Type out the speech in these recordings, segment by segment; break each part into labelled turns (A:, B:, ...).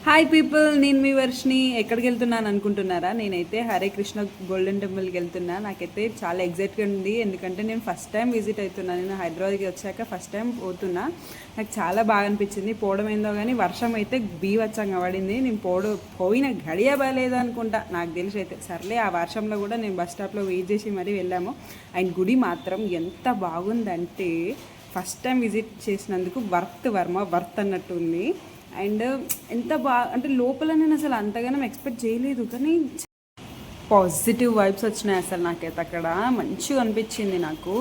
A: Hi people, నేను మీ వర్షిని. ఎక్కడికి వెళ్తున్నాను అనుకుంటున్నారా? నేనైతే హరే కృష్ణ గోల్డెన్ టెంపుల్కి వెళ్తున్నా. నాకైతే చాలా ఎగ్జైట్గా ఉంది, ఎందుకంటే నేను ఫస్ట్ టైం విజిట్ అవుతున్నాను. నేను హైదరాబాద్కి వచ్చాక ఫస్ట్ టైం పోతున్నా. నాకు చాలా బాగా అనిపించింది. పోవడం ఏందో కానీ వర్షం అయితే బీవచ్చంగా పడింది. నేను పోయిన గడియ బాగాలేదు అనుకుంటా, నాకు తెలిసి అయితే. సర్లే, ఆ వర్షంలో కూడా నేను బస్ స్టాప్లో వెయిట్ చేసి మరీ వెళ్ళాము. అండ్ గుడి మాత్రం ఎంత బాగుందంటే ఫస్ట్ టైం విజిట్ చేసినందుకు వర్త్ అన్నట్టు ఉంది. అండ్ ఎంత బాగా అంటే లోపల నేను అసలు అంతగానో ఎక్స్పెక్ట్ చేయలేదు, కానీ పాజిటివ్ వైబ్స్ వచ్చినాయి అసలు. నాకైతే అక్కడ మంచిగా అనిపించింది. నాకు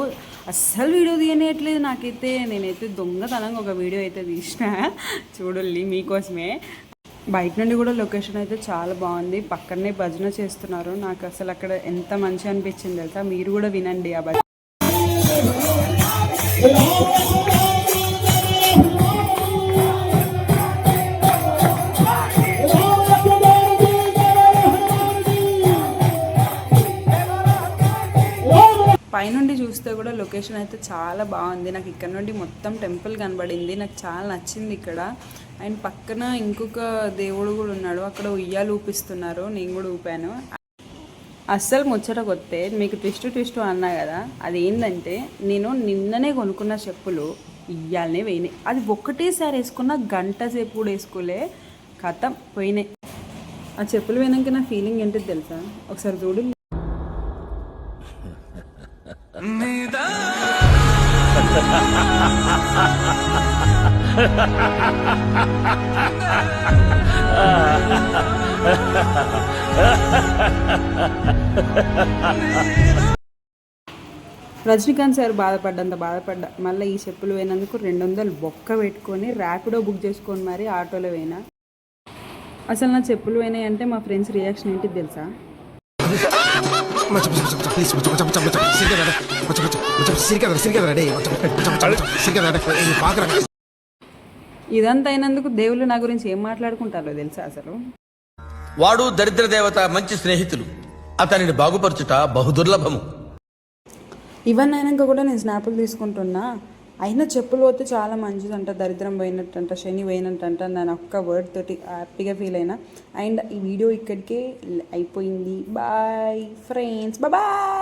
A: అస్సలు వీడియో తీయనియట్లేదు నాకైతే. నేనైతే దొంగతనంగా ఒక వీడియో అయితే తీసిన, చూడండి మీకోసమే. బయట నుండి కూడా లొకేషన్ అయితే చాలా బాగుంది. పక్కనే భజన చేస్తున్నారు. నాకు అసలు అక్కడ ఎంత మంచిగా అనిపించింది తెలుసా. మీరు కూడా వినండి ఆ భజన. పైనుండి చూస్తే కూడా లొకేషన్ అయితే చాలా బాగుంది. నాకు ఇక్కడ నుండి మొత్తం టెంపుల్ కనబడింది. నాకు చాలా నచ్చింది ఇక్కడ. అండ్ పక్కన ఇంకొక దేవుడు కూడా ఉన్నాడు, అక్కడ ఉయ్యాలు ఊపిస్తున్నారు. నేను కూడా ఊపాను. అస్సలు ముచ్చట కొత్తే మీకు ట్విస్ట్ అన్నా కదా, అది ఏంటంటే నేను నిన్ననే కొనుక్కున్న చెప్పులు ఇయ్యాలనే పోయినాయి. అది ఒక్కటేసారి వేసుకున్న గంట సేపు కూడా వేసుకోలే, కథం పోయినాయి. ఆ చెప్పులు పోయినాక నా ఫీలింగ్ ఏంటిది తెలుసా? ఒకసారి చూడు. రజనీకాంత్ సార్ బాధపడ్డా. మళ్ళీ ఈ చెప్పులు పోయినందుకు 200 బొక్క పెట్టుకొని ర్యాపిడో బుక్ చేసుకొని మరి ఆటోలో పోయినా. అసలు నా చెప్పులు పోయినాయి అంటే మా ఫ్రెండ్స్ రియాక్షన్ ఏంటి తెలుసా? ఇదంతా అయినందుకు దేవుళ్ళు నా గురించి ఏం మాట్లాడుకుంటారో తెలుసా అసలు?
B: వాడు దరిద్ర దేవత, మంచి స్నేహితులు, అతనిని బాగుపరచుట బహుదుర్లభము.
A: ఇవన్నీ అయినాక కూడా నేను స్నాపులు తీసుకుంటున్నా. అయినా చెప్పులు పోతే చాలా మంచిదంట, దరిద్రం పోయినట్టంట, శని పోయినట్టంట. నేను ఒక్క వర్డ్ తోటి హ్యాపీగా ఫీల్ అయినా. అండ్ ఈ వీడియో ఇక్కడికే అయిపోయింది. Bye friends, bye.